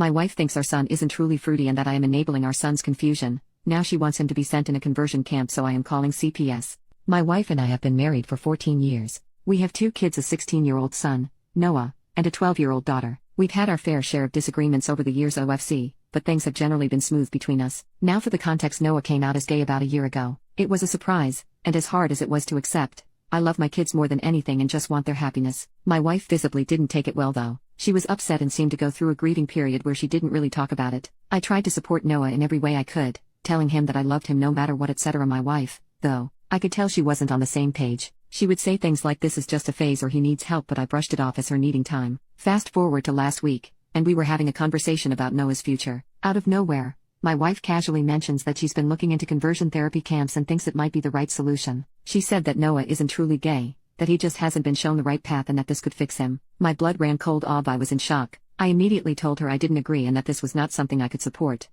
My wife thinks our son isn't truly fruity and that I am enabling our son's confusion. Now she wants him to be sent in a conversion camp, so I am calling CPS. My wife and I have been married for 14 years. We have 2 kids, a 16-year-old son, Noah, and a 12-year-old daughter. We've had our fair share of disagreements over the years OFC, but things have generally been smooth between us. Now for the context, Noah came out as gay about a year ago. It was a surprise, and as hard as it was to accept, I love my kids more than anything and just want their happiness. My wife visibly didn't take it well though. She was upset and seemed to go through a grieving period where she didn't really talk about it. I tried to support Noah in every way I could, telling him that I loved him no matter what, etc. My wife, though, I could tell she wasn't on the same page. She would say things like this is just a phase or he needs help, but I brushed it off as her needing time. Fast forward to last week, and we were having a conversation about Noah's future. Out of nowhere, my wife casually mentions that she's been looking into conversion therapy camps and thinks it might be the right solution. She said that Noah isn't truly gay, that he just hasn't been shown the right path and that this could fix him. My blood ran cold. I was in shock. I immediately told her I didn't agree and that this was not something I could support.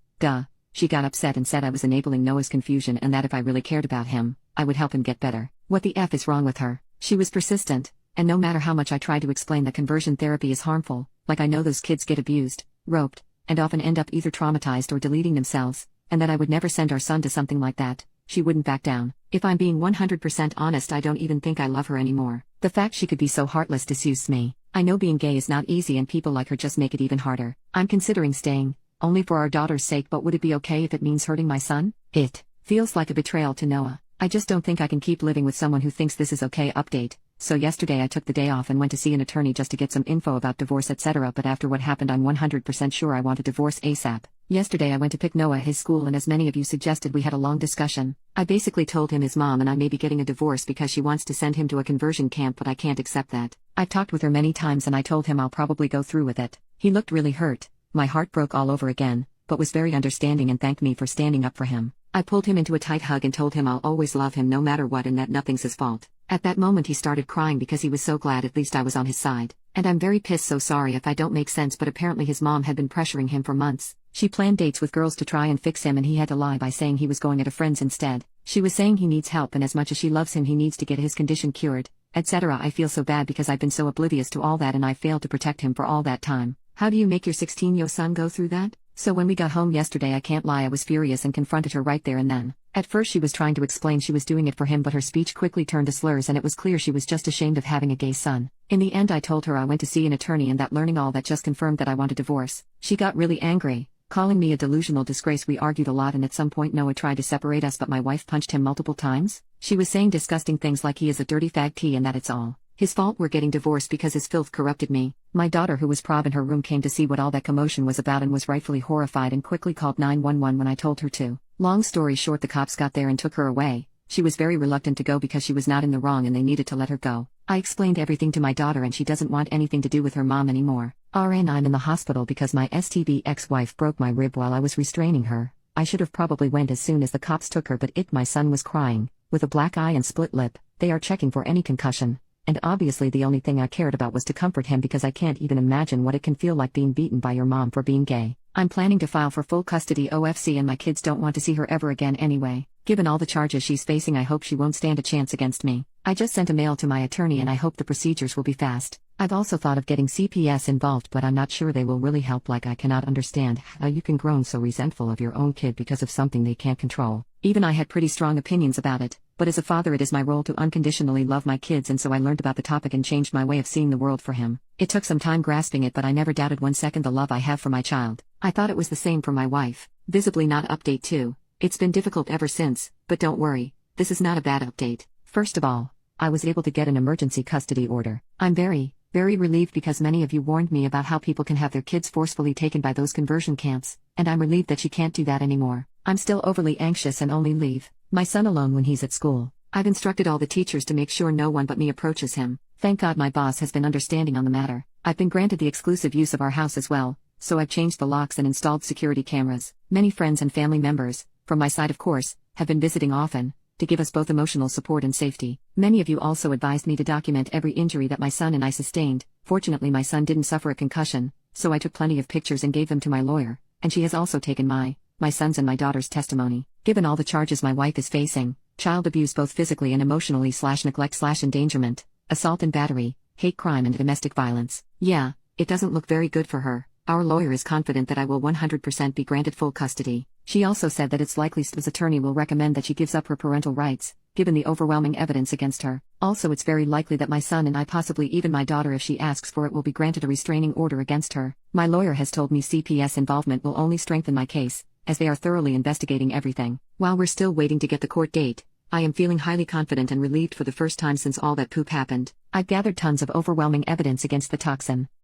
She got upset and said I was enabling Noah's confusion and that if I really cared about him, I would help him get better. What the F is wrong with her? She was persistent, and no matter how much I tried to explain that conversion therapy is harmful, like I know those kids get abused, roped, and often end up either traumatized or deleting themselves, and that I would never send our son to something like that, she wouldn't back down. If I'm being 100% honest, I don't even think I love her anymore. The fact she could be so heartless disgusts me. I know being gay is not easy and people like her just make it even harder. I'm considering staying, only for our daughter's sake, but would it be okay if it means hurting my son? It feels like a betrayal to Noah. I just don't think I can keep living with someone who thinks this is okay. Update. So yesterday I took the day off and went to see an attorney just to get some info about divorce, etc. But after what happened, I'm 100% sure I want a divorce ASAP. Yesterday I went to pick Noah at his school, and as many of you suggested, we had a long discussion. I basically told him his mom and I may be getting a divorce because she wants to send him to a conversion camp, but I can't accept that. I've talked with her many times and I told him I'll probably go through with it. He looked really hurt. My heart broke all over again, but was very understanding and thanked me for standing up for him. I pulled him into a tight hug and told him I'll always love him no matter what and that nothing's his fault. At that moment he started crying because he was so glad at least I was on his side. And I'm very pissed, so sorry if I don't make sense, but apparently his mom had been pressuring him for months. She planned dates with girls to try and fix him, and he had to lie by saying he was going at a friend's instead. She was saying he needs help, and as much as she loves him he needs to get his condition cured, etc. I feel so bad because I've been so oblivious to all that and I failed to protect him for all that time. How do you make your 16-year-old son go through that? So when we got home yesterday, I can't lie, I was furious and confronted her right there and then. At first she was trying to explain she was doing it for him, but her speech quickly turned to slurs and it was clear she was just ashamed of having a gay son. In the end I told her I went to see an attorney and that learning all that just confirmed that I want a divorce. She got really angry, calling me a delusional disgrace. We argued a lot and at some point Noah tried to separate us, but my wife punched him multiple times. She was saying disgusting things like he is a dirty fag T and that it's all his fault we're getting divorced because his filth corrupted me. My daughter, who was prob in her room, came to see what all that commotion was about and was rightfully horrified and quickly called 911 when I told her to. Long story short, the cops got there and took her away. She was very reluctant to go because she was not in the wrong and they needed to let her go. I explained everything to my daughter and she doesn't want anything to do with her mom anymore. RN, I'm in the hospital because my STB ex-wife broke my rib while I was restraining her. I should have probably went as soon as the cops took her, but my son was crying, with a black eye and split lip. They are checking for any concussion. And obviously the only thing I cared about was to comfort him because I can't even imagine what it can feel like being beaten by your mom for being gay. I'm planning to file for full custody OFC and my kids don't want to see her ever again anyway. Given all the charges she's facing, I hope she won't stand a chance against me. I just sent a mail to my attorney and I hope the procedures will be fast. I've also thought of getting CPS involved, but I'm not sure they will really help. Like, I cannot understand how you can grow so resentful of your own kid because of something they can't control. Even I had pretty strong opinions about it, but as a father it is my role to unconditionally love my kids, and so I learned about the topic and changed my way of seeing the world for him. It took some time grasping it, but I never doubted 1 second the love I have for my child. I thought it was the same for my wife. Visibly not. Update 2. It's been difficult ever since, but don't worry, this is not a bad update. First of all, I was able to get an emergency custody order. I'm very relieved because many of you warned me about how people can have their kids forcefully taken by those conversion camps, and I'm relieved that she can't do that anymore. I'm still overly anxious and only leave my son alone when he's at school. I've instructed all the teachers to make sure no one but me approaches him. Thank God my boss has been understanding on the matter. I've been granted the exclusive use of our house as well, so I've changed the locks and installed security cameras. Many friends and family members, from my side of course, have been visiting often, to give us both emotional support and safety. Many of you also advised me to document every injury that my son and I sustained. Fortunately my son didn't suffer a concussion, so I took plenty of pictures and gave them to my lawyer, and she has also taken my son's and my daughter's testimony. Given all the charges my wife is facing, child abuse both physically and emotionally / neglect / endangerment, assault and battery, hate crime and domestic violence. Yeah, it doesn't look very good for her. Our lawyer is confident that I will 100% be granted full custody. She also said that it's likely Steve's attorney will recommend that she gives up her parental rights, given the overwhelming evidence against her. Also, it's very likely that my son and I, possibly even my daughter if she asks for it, will be granted a restraining order against her. My lawyer has told me CPS involvement will only strengthen my case, as they are thoroughly investigating everything. While we're still waiting to get the court date, I am feeling highly confident and relieved for the first time since all that poop happened. I've gathered tons of overwhelming evidence against the toxin.